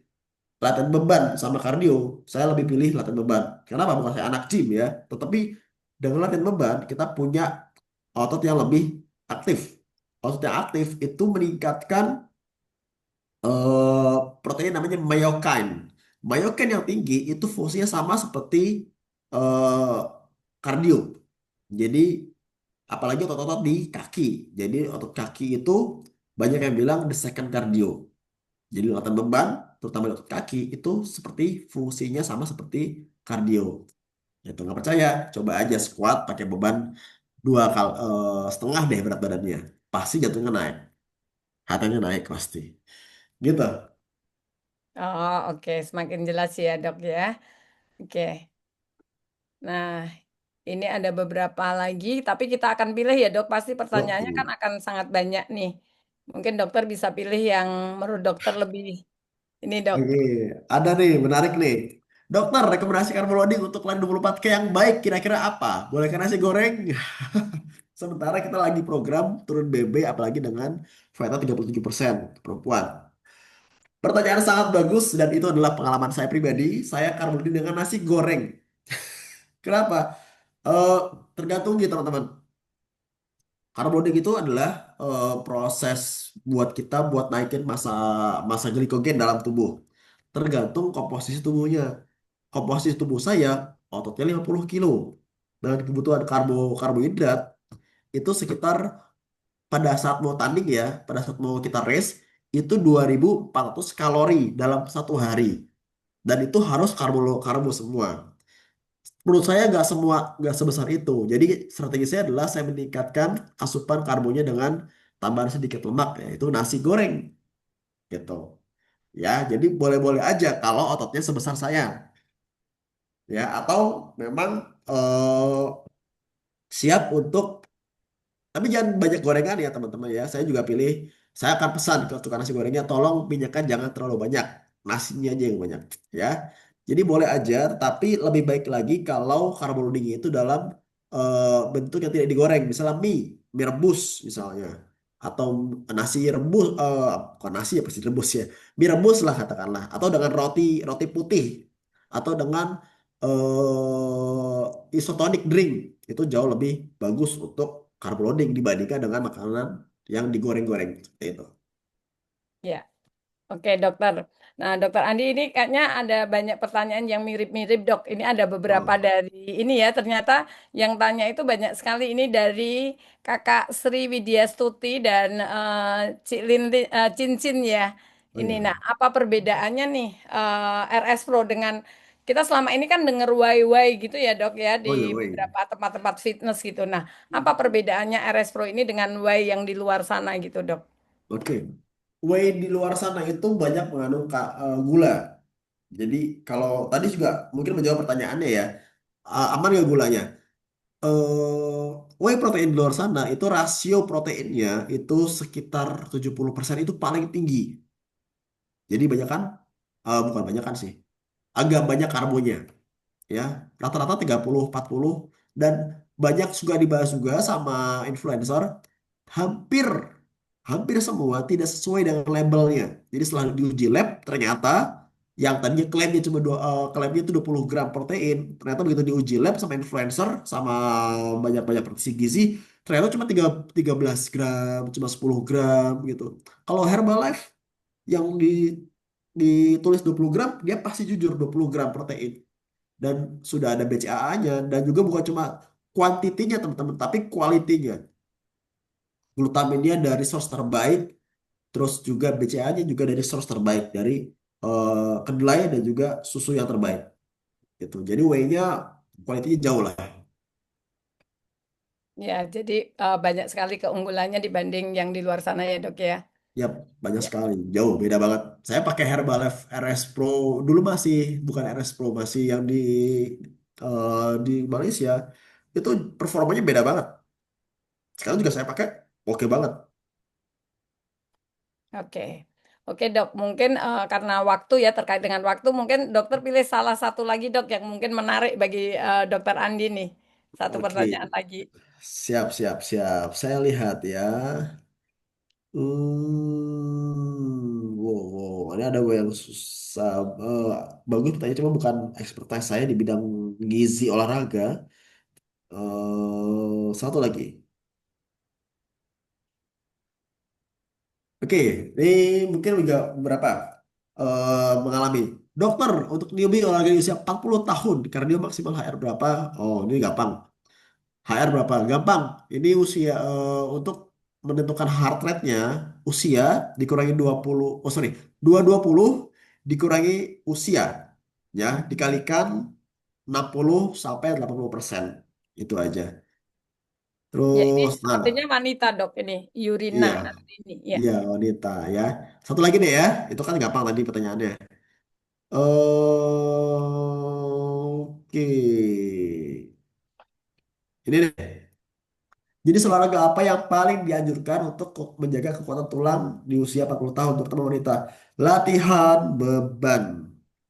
latihan beban sama kardio, saya lebih pilih latihan beban. Kenapa? Bukan saya anak gym ya, tetapi dengan latihan beban kita punya otot yang lebih aktif. Otot yang aktif itu meningkatkan protein namanya myokine. Myokine yang tinggi itu fungsinya sama seperti eh, kardio. Jadi apalagi otot-otot di kaki. Jadi otot kaki itu banyak yang bilang the second cardio. Jadi latihan beban, terutama di otot kaki, itu seperti fungsinya sama seperti kardio. Itu nggak percaya, coba aja squat pakai beban setengah deh berat badannya. Pasti jatuhnya naik, hatanya naik pasti. Gitu. Oh, oke, semakin jelas ya dok ya. Oke. Nah, ini ada beberapa lagi, tapi kita akan pilih ya dok. Pasti pertanyaannya kan Oke. akan sangat banyak nih. Mungkin dokter bisa pilih yang menurut dokter lebih ini dok. Oke, ada nih, menarik nih. Dokter, rekomendasi carbo loading untuk lari 24K yang baik kira-kira apa? Bolehkan nasi goreng? Sementara kita lagi program turun BB, apalagi dengan VTA 37% perempuan. Pertanyaan sangat bagus dan itu adalah pengalaman saya pribadi. Saya carbo loading dengan nasi goreng. Kenapa? Eh, Tergantung gitu teman-teman. Carbo loading itu adalah proses buat kita buat naikin masa masa glikogen dalam tubuh. Tergantung komposisi tubuhnya. Komposisi tubuh saya ototnya 50 kilo. Dan kebutuhan karbohidrat itu sekitar pada saat mau tanding ya, pada saat mau kita race itu 2.400 kalori dalam satu hari. Dan itu harus karbo semua. Menurut saya nggak sebesar itu. Jadi strategi saya adalah saya meningkatkan asupan karbonya dengan tambahan sedikit lemak yaitu nasi goreng gitu. Ya, jadi boleh-boleh aja kalau ototnya sebesar saya ya atau memang siap untuk. Tapi jangan banyak gorengan ya teman-teman ya. Saya juga pilih, saya akan pesan ke tukang nasi gorengnya, tolong minyaknya jangan terlalu banyak. Nasinya aja yang banyak ya. Jadi boleh aja, tapi lebih baik lagi kalau karbo loadingnya itu dalam bentuk yang tidak digoreng. Misalnya mie rebus misalnya. Atau nasi rebus, bukan nasi ya pasti rebus ya. Mie rebus lah katakanlah. Atau dengan roti roti putih. Atau dengan isotonic drink. Itu jauh lebih bagus untuk carbo loading dibandingkan dengan makanan yang digoreng-goreng seperti itu. Ya. Oke, dokter. Nah, dokter Andi ini kayaknya ada banyak pertanyaan yang mirip-mirip, dok. Ini ada beberapa Oh, dari ini ya. Ternyata yang tanya itu banyak sekali. Ini dari Kakak Sri Widyastuti dan Cincin ya. oh Ini, ya. nah, apa perbedaannya nih RS Pro dengan kita selama ini kan dengar YY gitu ya, dok ya, di Oh ya, woi. beberapa tempat-tempat fitness gitu. Nah, apa perbedaannya RS Pro ini dengan Y yang di luar sana gitu, dok? Oke. Whey di luar sana itu banyak mengandung gula. Jadi kalau tadi juga mungkin menjawab pertanyaannya ya, aman nggak gulanya? Whey protein di luar sana itu rasio proteinnya itu sekitar 70% itu paling tinggi. Jadi banyak kan? Bukan banyak kan sih. Agak banyak karbonya. Ya rata-rata 30-40 dan banyak suka dibahas juga sama influencer hampir hampir semua tidak sesuai dengan labelnya. Jadi setelah diuji lab ternyata yang tadinya klaimnya itu 20 gram protein, ternyata begitu diuji lab sama influencer sama banyak-banyak praktisi gizi, ternyata cuma 13 gram, cuma 10 gram gitu. Kalau Herbalife yang ditulis 20 gram, dia pasti jujur 20 gram protein dan sudah ada BCAA-nya dan juga bukan cuma kuantitinya teman-teman tapi kualitinya. Glutaminnya dari source terbaik, terus juga BCAA-nya juga dari source terbaik dari kedelai dan juga susu yang terbaik gitu. Jadi whey-nya kualitinya jauh lah. Ya, jadi banyak sekali keunggulannya dibanding yang di luar sana ya, dok ya. Ya banyak Ya. sekali, jauh beda banget. Saya pakai Herbalife RS Pro dulu masih bukan RS Pro masih yang di Malaysia itu performanya beda banget. Sekarang juga saya pakai oke banget. Oke. Oke, dok. Mungkin karena waktu ya, terkait dengan waktu, mungkin dokter pilih salah satu lagi, dok, yang mungkin menarik bagi dokter Andi nih. Satu Oke, pertanyaan lagi. siap, siap, siap. Saya lihat ya. Wow, wow. Ini ada gue yang susah. Eh, Bagus pertanyaan, cuma bukan expertise saya di bidang gizi olahraga. Satu lagi. Oke, ini mungkin juga beberapa mengalami. Dokter, untuk newbie olahraga di usia 40 tahun, kardio maksimal HR berapa? Oh, ini gampang. HR berapa? Gampang. Ini usia untuk menentukan heart rate-nya, usia dikurangi 20, oh sorry, 220 dikurangi usia. Ya, dikalikan 60 sampai 80%. Itu aja. Ya, ini Terus, sepertinya nah, wanita, dok, ini. Yurina. iya, Ini, ya. iya wanita ya. Satu lagi nih ya, itu kan gampang tadi pertanyaannya. Eh, Ini deh. Jadi olahraga apa yang paling dianjurkan untuk menjaga kekuatan tulang di usia 40 tahun, terutama wanita? Latihan beban.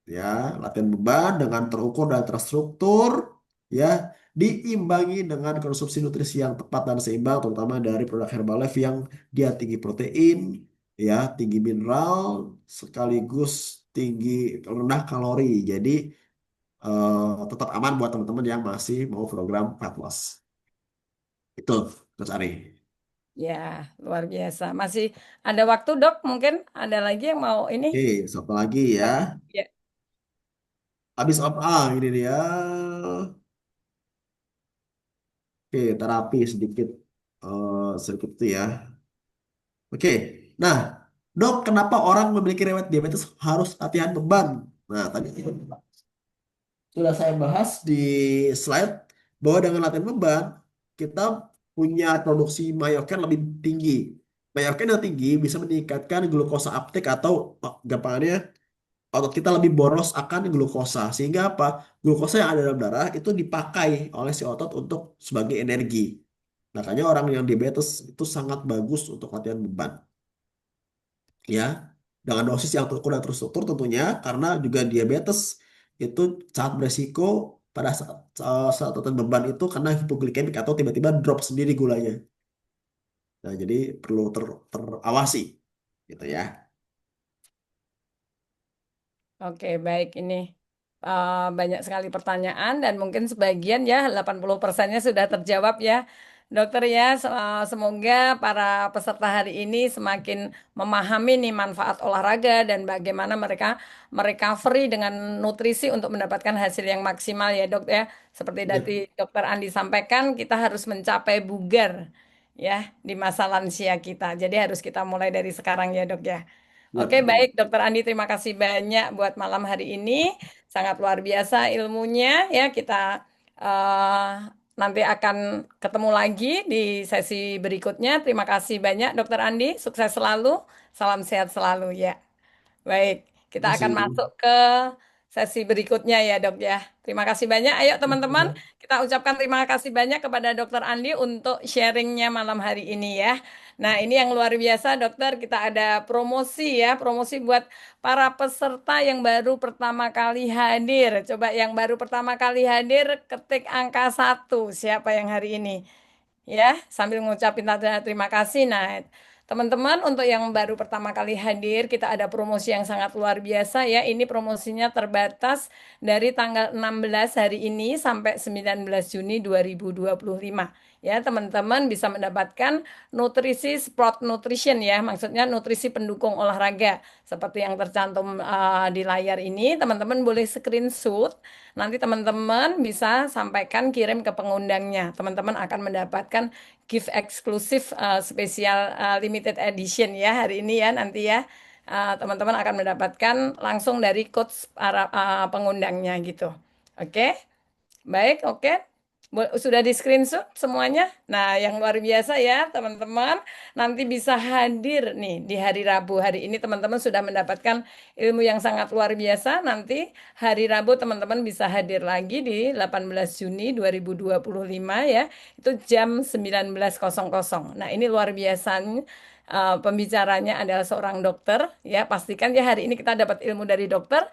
Ya, latihan beban dengan terukur dan terstruktur, ya, diimbangi dengan konsumsi nutrisi yang tepat dan seimbang, terutama dari produk Herbalife yang dia tinggi protein, ya, tinggi mineral, sekaligus tinggi rendah kalori. Jadi tetap aman buat teman-teman yang masih mau program fat loss. Itu, Coach Ari. Ya, luar biasa. Masih ada waktu, Dok? Mungkin ada lagi yang mau ini? Oke, satu lagi ya. Ya. Habis apa? Ini dia. Oke, terapi sedikit. Sedikit itu ya. Oke. Nah, dok, kenapa orang memiliki riwayat diabetes harus latihan beban? Nah, tadi sudah saya bahas di slide bahwa dengan latihan beban, kita punya produksi mayoken lebih tinggi. Mayoken yang tinggi bisa meningkatkan glukosa uptake atau gampangannya otot kita lebih boros akan glukosa sehingga apa glukosa yang ada dalam darah itu dipakai oleh si otot untuk sebagai energi. Makanya orang yang diabetes itu sangat bagus untuk latihan beban ya dengan dosis yang terukur dan terstruktur tentunya karena juga diabetes itu sangat beresiko pada saat latihan beban itu karena hipoglikemik atau tiba-tiba drop sendiri gulanya. Nah, jadi perlu terawasi gitu ya. Oke, baik ini banyak sekali pertanyaan dan mungkin sebagian ya 80%-nya sudah terjawab ya. Dokter ya, semoga para peserta hari ini semakin memahami nih manfaat olahraga dan bagaimana mereka merecovery dengan nutrisi untuk mendapatkan hasil yang maksimal ya, Dok ya. Seperti tadi Ya, Dokter Andi sampaikan, kita harus mencapai bugar ya di masa lansia kita. Jadi harus kita mulai dari sekarang ya, Dok ya. ya Oke, betul. baik, Dokter Andi, terima kasih banyak buat malam hari ini. Sangat luar biasa ilmunya ya. Kita eh, nanti akan ketemu lagi di sesi berikutnya. Terima kasih banyak, Dokter Andi. Sukses selalu. Salam sehat selalu ya. Baik, kita Terima akan kasih. masuk ke sesi berikutnya ya, Dok ya. Terima kasih banyak. Ayo teman-teman, Ya. kita ucapkan terima kasih banyak kepada Dokter Andi untuk sharingnya malam hari ini ya. Nah, ini yang luar biasa, Dokter. Kita ada promosi ya, promosi buat para peserta yang baru pertama kali hadir. Coba yang baru pertama kali hadir, ketik angka 1. Siapa yang hari ini? Ya, sambil ngucapin terima kasih. Nah, teman-teman, untuk yang baru pertama kali hadir, kita ada promosi yang sangat luar biasa ya. Ini promosinya terbatas dari tanggal 16 hari ini sampai 19 Juni 2025. Ya, teman-teman bisa mendapatkan nutrisi Sprout Nutrition ya, maksudnya nutrisi pendukung olahraga. Seperti yang tercantum di layar ini, teman-teman boleh screenshot. Nanti teman-teman bisa sampaikan kirim ke pengundangnya. Teman-teman akan mendapatkan gift eksklusif spesial limited edition ya hari ini ya nanti ya. Teman-teman akan mendapatkan langsung dari coach para pengundangnya gitu. Oke? Baik, oke. Sudah di screenshot semuanya. Nah, yang luar biasa ya, teman-teman. Nanti bisa hadir nih di hari Rabu. Hari ini teman-teman sudah mendapatkan ilmu yang sangat luar biasa. Nanti hari Rabu teman-teman bisa hadir lagi di 18 Juni 2025 ya. Itu jam 19.00. Nah, ini luar biasanya. Pembicaranya adalah seorang dokter ya. Pastikan ya hari ini kita dapat ilmu dari dokter.